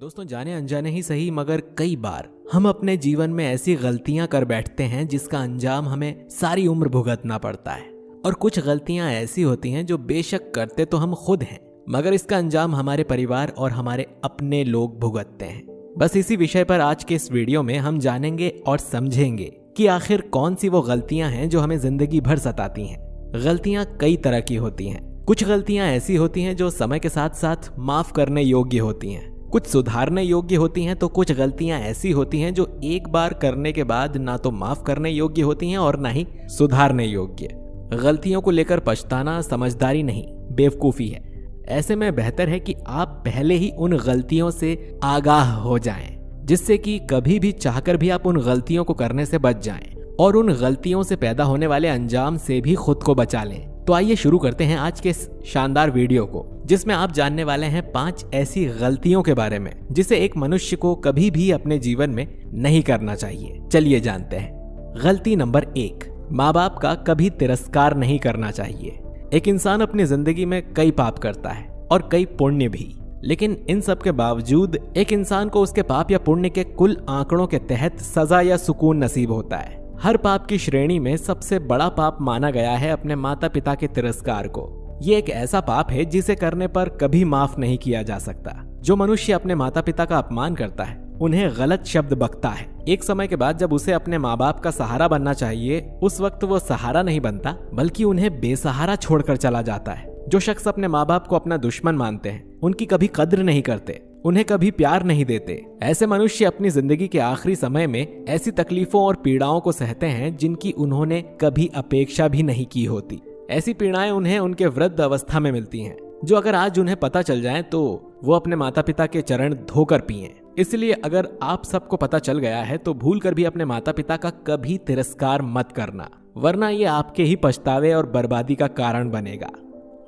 दोस्तों, जाने अनजाने ही सही मगर कई बार हम अपने जीवन में ऐसी गलतियां कर बैठते हैं जिसका अंजाम हमें सारी उम्र भुगतना पड़ता है। और कुछ गलतियां ऐसी होती हैं जो बेशक करते तो हम खुद हैं, मगर इसका अंजाम हमारे परिवार और हमारे अपने लोग भुगतते हैं। बस इसी विषय पर आज के इस वीडियो में हम जानेंगे और समझेंगे कि आखिर कौन सी वो गलतियां हैं जो हमें जिंदगी भर सताती हैं। गलतियां कई तरह की होती हैं। कुछ गलतियां ऐसी होती हैं जो समय के साथ साथ माफ करने योग्य होती हैं, कुछ सुधारने योग्य होती हैं, तो कुछ गलतियां ऐसी होती हैं जो एक बार करने के बाद ना तो माफ करने योग्य होती हैं और ना ही सुधारने योग्य। गलतियों को लेकर पछताना समझदारी नहीं, बेवकूफी है। ऐसे में बेहतर है कि आप पहले ही उन गलतियों से आगाह हो जाएं, जिससे कि कभी भी चाहकर भी आप उन गलतियों को करने से बच जाएं और उन गलतियों से पैदा होने वाले अंजाम से भी खुद को बचा लें। तो आइए शुरू करते हैं आज के इस शानदार वीडियो को, जिसमें आप जानने वाले हैं 5 ऐसी गलतियों के बारे में जिसे एक मनुष्य को कभी भी अपने जीवन में नहीं करना चाहिए। चलिए जानते हैं। गलती नंबर 1, माँ बाप का कभी तिरस्कार नहीं करना चाहिए। एक इंसान अपनी जिंदगी में कई पाप करता है और कई पुण्य भी, लेकिन इन सब के बावजूद एक इंसान को उसके पाप या पुण्य के कुल आंकड़ों के तहत सजा या सुकून नसीब होता है। हर पाप की श्रेणी में सबसे बड़ा पाप माना गया है अपने माता पिता के तिरस्कार को। ये एक ऐसा पाप है जिसे करने पर कभी माफ नहीं किया जा सकता। जो मनुष्य अपने माता पिता का अपमान करता है, उन्हें गलत शब्द बकता है, एक समय के बाद जब उसे अपने माँ बाप का सहारा बनना चाहिए, उस वक्त वो सहारा नहीं बनता बल्कि उन्हें बेसहारा छोड़कर चला जाता है। जो शख्स अपने माँ बाप को अपना दुश्मन मानते हैं, उनकी कभी कद्र नहीं करते, उन्हें कभी प्यार नहीं देते। ऐसे मनुष्य अपनी जिंदगी के आखिरी समय में ऐसी तकलीफों और पीड़ाओं को सहते हैं जिनकी उन्होंने कभी अपेक्षा भी नहीं की होती। ऐसी पीड़ाएं उन्हें उनके वृद्ध अवस्था में मिलती हैं, जो अगर आज उन्हें पता चल जाए तो वो अपने माता पिता के चरण धोकर पिएं। इसलिए अगर आप सबको पता चल गया है तो भूल कर भी अपने माता पिता का कभी तिरस्कार मत करना, वरना ये आपके ही पछतावे और बर्बादी का कारण बनेगा।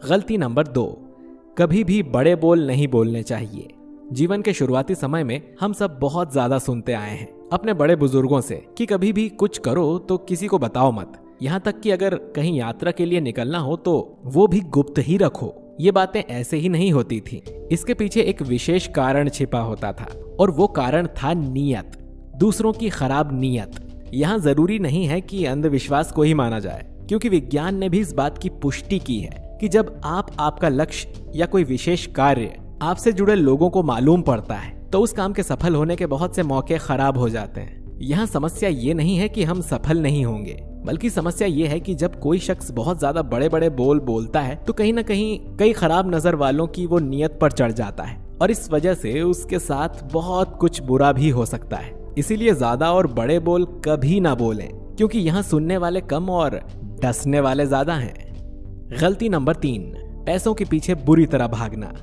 गलती नंबर 2, कभी भी बड़े बोल नहीं बोलने चाहिए। जीवन के शुरुआती समय में हम सब बहुत ज्यादा सुनते आए हैं अपने बड़े बुजुर्गों से कि कभी भी कुछ करो तो किसी को बताओ मत, यहाँ तक कि अगर कहीं यात्रा के लिए निकलना हो तो वो भी गुप्त ही रखो। ये बातें ऐसे ही नहीं होती थी, इसके पीछे एक विशेष कारण छिपा होता था और वो कारण था नीयत, दूसरों की खराब नीयत। यहाँ जरूरी नहीं है कि अंधविश्वास को ही माना जाए, क्योंकि विज्ञान ने भी इस बात की पुष्टि की है कि जब आपका लक्ष्य या कोई विशेष कार्य आपसे जुड़े लोगों को मालूम पड़ता है तो उस काम के सफल होने के बहुत से मौके खराब हो जाते हैं। यहाँ समस्या ये नहीं है कि हम सफल नहीं होंगे, बल्कि समस्या ये है कि जब कोई शख्स बहुत ज्यादा बड़े बड़े बोल बोलता है तो कहीं ना कहीं कई खराब नजर वालों की वो नीयत पर चढ़ जाता है और इस वजह से उसके साथ बहुत कुछ बुरा भी हो सकता है। इसीलिए ज्यादा और बड़े बोल कभी ना बोलें, क्योंकि यहाँ सुनने वाले कम और डसने वाले ज्यादा हैं। गलती नंबर 3, पैसों के पीछे बुरी तरह भागना।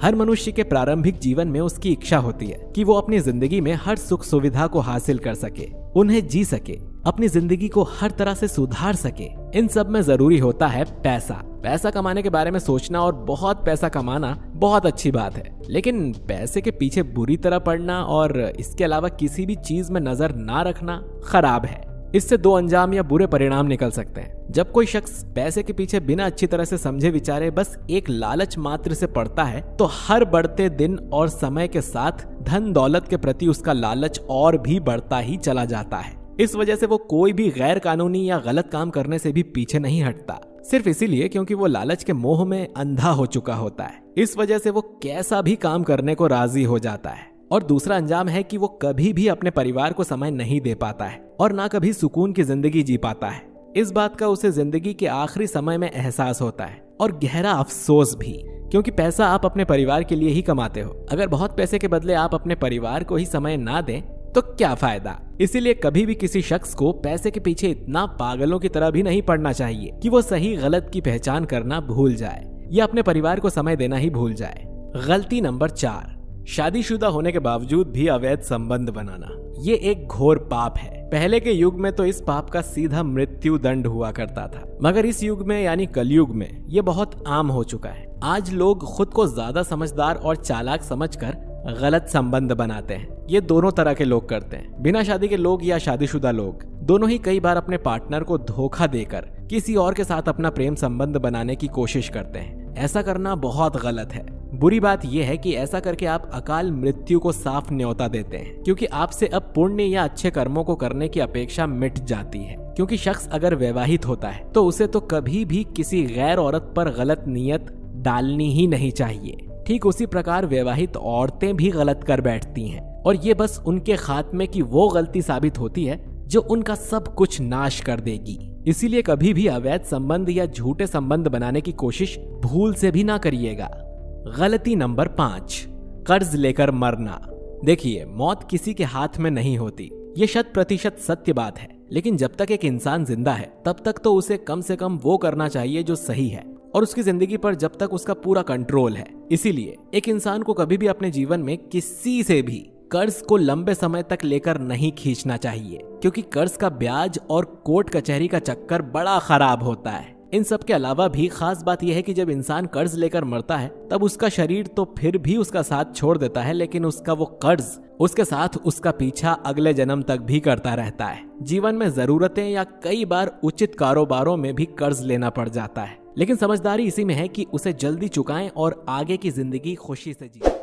हर मनुष्य के प्रारंभिक जीवन में उसकी इच्छा होती है कि वो अपनी जिंदगी में हर सुख सुविधा को हासिल कर सके, उन्हें जी सके, अपनी जिंदगी को हर तरह से सुधार सके। इन सब में जरूरी होता है पैसा। पैसा कमाने के बारे में सोचना और बहुत पैसा कमाना बहुत अच्छी बात है, लेकिन पैसे के पीछे बुरी तरह पड़ना और इसके अलावा किसी भी चीज में नजर ना रखना खराब है। इससे 2 अंजाम या बुरे परिणाम निकल सकते हैं। जब कोई शख्स पैसे के पीछे बिना अच्छी तरह से समझे विचारे बस एक लालच मात्र से पड़ता है तो हर बढ़ते दिन और समय के साथ धन दौलत के प्रति उसका लालच और भी बढ़ता ही चला जाता है। इस वजह से वो कोई भी गैर कानूनी या गलत काम करने से भी पीछे नहीं हटता, सिर्फ इसीलिए क्योंकि वो लालच के मोह में अंधा हो चुका होता है। इस वजह से वो कैसा भी काम करने को राजी हो जाता है। और दूसरा अंजाम है कि वो कभी भी अपने परिवार को समय नहीं दे पाता है और ना कभी सुकून की जिंदगी जी पाता है। इस बात का उसे जिंदगी के आखिरी समय में एहसास होता है और गहरा अफसोस भी, क्योंकि पैसा आप अपने परिवार के लिए ही कमाते हो। अगर बहुत पैसे के बदले आप अपने परिवार को ही समय ना दें तो क्या फायदा। इसीलिए कभी भी किसी शख्स को पैसे के पीछे इतना पागलों की तरह भी नहीं पड़ना चाहिए कि वो सही गलत की पहचान करना भूल जाए या अपने परिवार को समय देना ही भूल जाए। गलती नंबर 4, शादीशुदा होने के बावजूद भी अवैध संबंध बनाना। ये एक घोर पाप है। पहले के युग में तो इस पाप का सीधा मृत्यु दंड हुआ करता था, मगर इस युग में यानी कलयुग में ये बहुत आम हो चुका है। आज लोग खुद को ज्यादा समझदार और चालाक समझकर गलत संबंध बनाते हैं। ये दोनों तरह के लोग करते हैं। बिना शादी के लोग या शादीशुदा लोग दोनों ही कई बार अपने पार्टनर को धोखा देकर किसी और के साथ अपना प्रेम संबंध बनाने की कोशिश करते हैं। ऐसा करना बहुत गलत है। बुरी बात यह है कि ऐसा करके आप अकाल मृत्यु को साफ न्योता देते हैं, क्योंकि आपसे अब पुण्य या अच्छे कर्मों को करने की अपेक्षा मिट जाती है। क्योंकि शख्स अगर वैवाहित होता है तो उसे तो कभी भी किसी गैर औरत पर गलत नीयत डालनी ही नहीं चाहिए। ठीक उसी प्रकार वैवाहित औरतें भी गलत कर बैठती हैं, और ये बस उनके खात्मे की वो गलती साबित होती है जो उनका सब कुछ नाश कर देगी। इसीलिए कभी भी अवैध संबंध या झूठे संबंध बनाने की कोशिश भूल से भी ना करिएगा। गलती नंबर 5, कर्ज लेकर मरना। देखिए, मौत किसी के हाथ में नहीं होती, ये 100% सत्य बात है। लेकिन जब तक एक इंसान जिंदा है तब तक तो उसे कम से कम वो करना चाहिए जो सही है, और उसकी जिंदगी पर जब तक उसका पूरा कंट्रोल है। इसीलिए एक इंसान को कभी भी अपने जीवन में किसी से भी कर्ज को लंबे समय तक लेकर नहीं खींचना चाहिए, क्योंकि कर्ज का ब्याज और कोर्ट कचहरी का चक्कर बड़ा खराब होता है। इन सब के अलावा भी खास बात यह है कि जब इंसान कर्ज लेकर मरता है तब उसका शरीर तो फिर भी उसका साथ छोड़ देता है, लेकिन उसका वो कर्ज उसके साथ उसका पीछा अगले जन्म तक भी करता रहता है। जीवन में जरूरतें या कई बार उचित कारोबारों में भी कर्ज लेना पड़ जाता है, लेकिन समझदारी इसी में है कि उसे जल्दी चुकाएं और आगे की जिंदगी खुशी से जिए।